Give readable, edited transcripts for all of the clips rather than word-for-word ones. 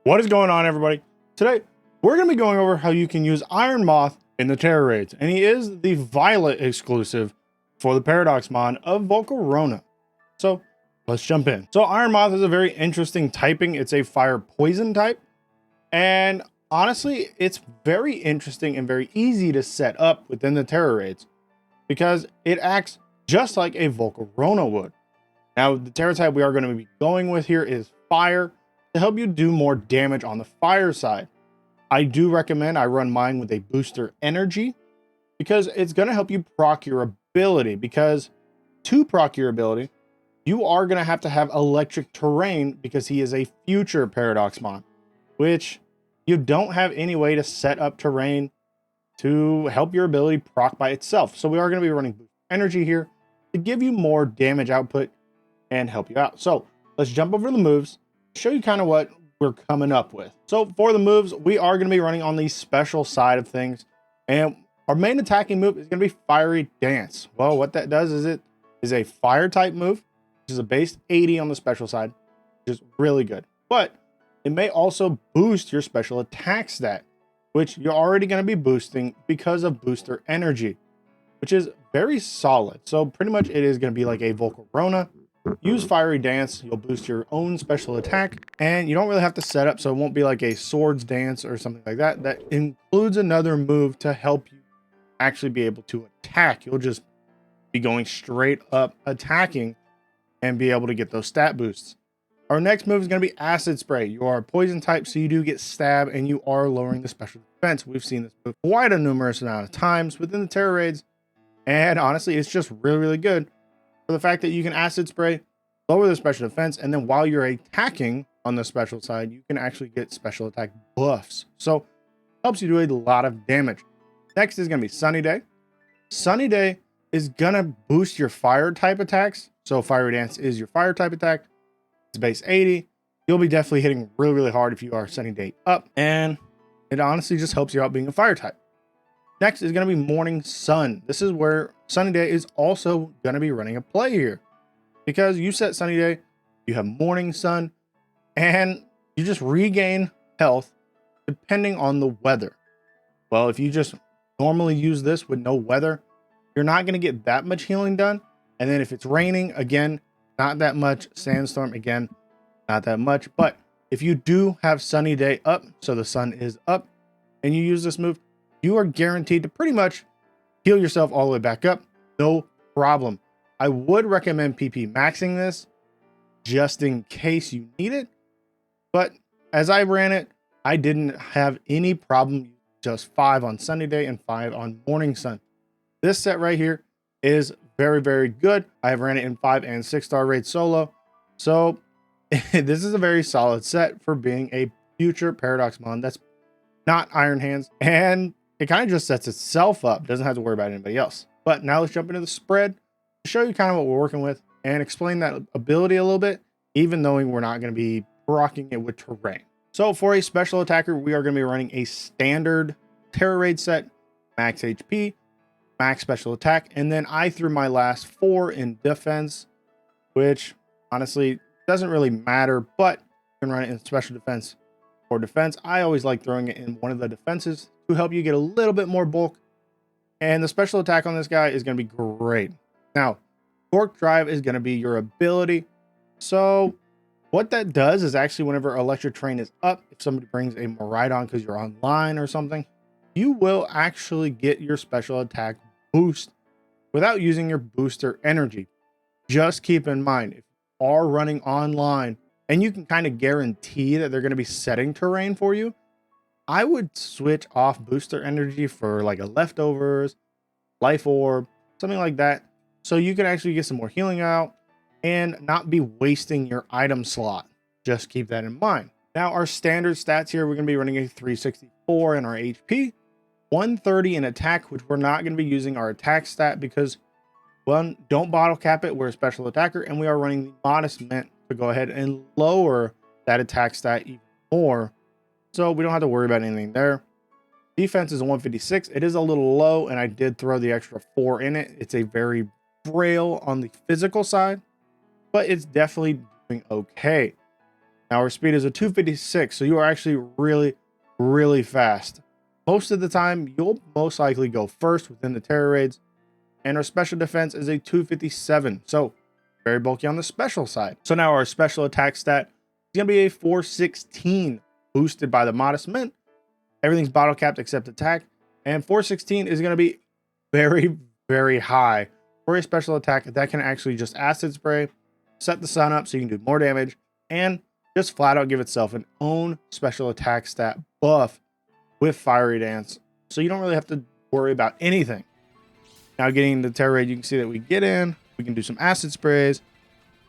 What is going on, everybody? Today, we're going to be going over how you can use Iron Moth in the Tera Raids, and he is the Violet exclusive for the Paradox Mon of Volcarona. So, let's jump in. So, Iron Moth is a very interesting typing. It's a fire poison type, and honestly, it's very interesting and very easy to set up within the Tera Raids because it acts just like a Volcarona would. Now, the Tera type we are going to be going with here is Fire, to help you do more damage on the fire side. I do recommend I run mine with a booster energy because it's going to help you proc your ability, because to proc your ability, you are going to have electric terrain because he is a future Paradox Mon, which you don't have any way to set up terrain to help your ability proc by itself. So we are going to be running booster energy here to give you more damage output and help you out. So let's jump over to the moves, show you kind of what we're coming up with. So for the moves, we are going to be running on the special side of things, and our main attacking move is going to be Fiery Dance. Well, what that does is it is a fire type move, which is a base 80 on the special side, which is really good, but it may also boost your special attack stat, which you're already going to be boosting because of booster energy, which is very solid. So pretty much it is going to be like a Volcarona. Use Fiery Dance, you'll boost your own special attack, and you don't really have to set up, so it won't be like a Swords Dance or something like that. That includes another move to help you actually be able to attack. You'll just be going straight up attacking and be able to get those stat boosts. Our next move is going to be Acid Spray. You are a poison type, so you do get stab, and you are lowering the special defense. We've seen this move quite a numerous amount of times within the Tera Raids, and honestly, it's just really good for the fact that you can Acid Spray, lower the special defense, and then while you're attacking on the special side, you can actually get special attack buffs. So helps you do a lot of damage. Next is going to be Sunny Day. Sunny Day is going to boost your fire type attacks. So Fiery Dance is your fire type attack. It's base 80. You'll be definitely hitting really hard if you are Sunny Day up, and it honestly just helps you out being a fire type. Next is going to be Morning Sun. This is where Sunny Day is also going to be running a play here, because you set Sunny Day, you have Morning Sun, and you just regain health depending on the weather. Well, if you just normally use this with no weather, you're not going to get that much healing done. And then if it's raining, again, not that much. Sandstorm, again, not that much. But if you do have Sunny Day up, so the sun is up, and you use this move, you are guaranteed to pretty much heal yourself all the way back up. No problem. I would recommend PP maxing this just in case you need it. But as I ran it, I didn't have any problem. Just 5 on Sunny Day and 5 on Morning Sun. This set right here is very good. I have ran it in 5 and 6-star raid solo. So this is a very solid set for being a future Paradox Mon that's not Iron Hands, and it kind of just sets itself up, doesn't have to worry about anybody else. But now let's jump into the spread to show you kind of what we're working with and explain that ability a little bit, even though we're not going to be rocking it with terrain. So for a special attacker, we are going to be running a standard Tera Raid set, max HP, max special attack, and then I threw my last 4 in defense, which honestly doesn't really matter, but you can run it in special defense or defense. I always like throwing it in one of the defenses to help you get a little bit more bulk, and the special attack on this guy is going to be great. Now, Torque Drive is going to be your ability. So what that does is actually whenever electric terrain is up, if somebody brings a Miraidon because you're online or something, you will actually get your special attack boost without using your booster energy. Just keep in mind, if you are running online and you can kind of guarantee that they're going to be setting terrain for you, I would switch off booster energy for like a Leftovers, Life Orb, something like that, so you can actually get some more healing out and not be wasting your item slot. Just keep that in mind. Now, our standard stats here, we're going to be running a 364 in our HP, 130 in attack, which we're not going to be using our attack stat because, one, don't bottle cap it, we're a special attacker, and we are running the Modest Mint to go ahead and lower that attack stat even more, so we don't have to worry about anything there. Defense is 156. It is a little low, and I did throw the extra 4 in it. It's a very frail on the physical side, but it's definitely doing okay. Now our speed is a 256, so you are actually really fast. Most of the time, you'll most likely go first within the Tera Raids, and our special defense is a 257, so very bulky on the special side. So now our special attack stat is going to be a 416, boosted by the Modest Mint. Everything's bottle capped except attack, and 416 is going to be very high for a special attack that can actually just acid spray, set the sun up so you can do more damage, and just flat out give itself an own special attack stat buff with Fiery Dance, so you don't really have to worry about anything. Now getting the Tera Raid, you can see that we get in, we can do some acid sprays,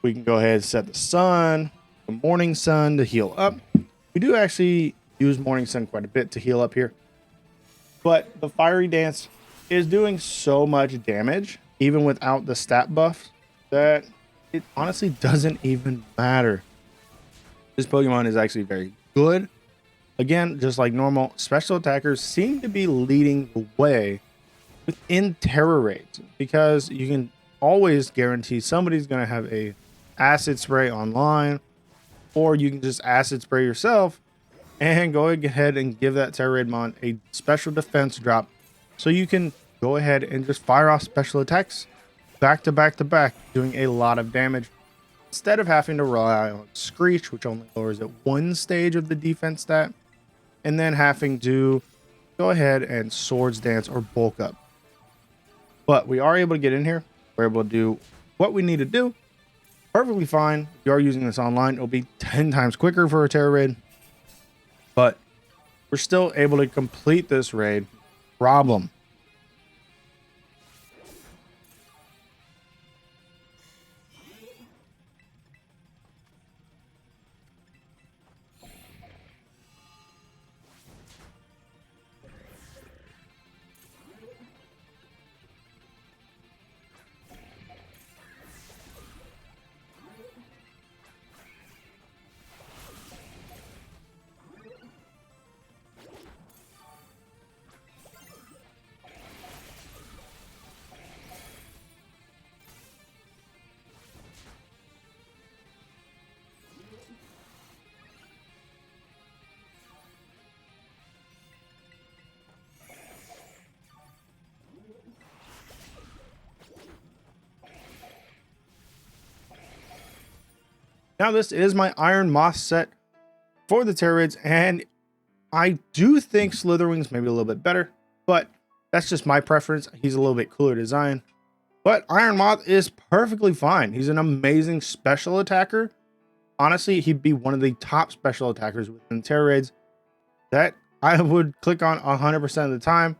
we can go ahead and set the sun, the morning sun to heal up. We do actually use morning sun quite a bit to heal up here, but the Fiery Dance is doing so much damage even without the stat buff that it honestly doesn't even matter. This Pokemon is actually very good. Again, just like normal, special attackers seem to be leading the way within Tera Raids because you can always guarantee somebody's going to have a acid spray online, or you can just acid spray yourself and go ahead and give that Tera Raid mon a special defense drop, so you can go ahead and just fire off special attacks back to back, doing a lot of damage instead of having to rely on Screech, which only lowers at one stage of the defense stat, and then having to go ahead and Swords Dance or bulk up. But we are able to get in here. We're able to do what we need to do perfectly fine. If you are using this online, it'll be 10 times quicker for a Tera Raid, but we're still able to complete this raid. Problem. Now this is my Iron Moth set for the Tera Raids, and I do think Slitherwing's maybe a little bit better, but that's just my preference. He's a little bit cooler design, but Iron Moth is perfectly fine. He's an amazing special attacker. Honestly, he'd be one of the top special attackers within Tera Raids that I would click on 100% of the time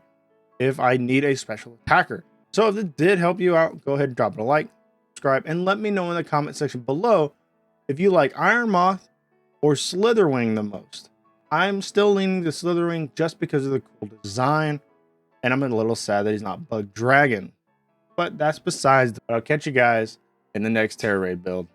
if I need a special attacker. So if it did help you out, go ahead and drop it a like, subscribe, and let me know in the comment section below if you like Iron Moth or Slitherwing the most. I'm still leaning to Slitherwing just because of the cool design, and I'm a little sad that he's not Bug Dragon. But that's besides. I'll catch you guys in the next Tera Raid build.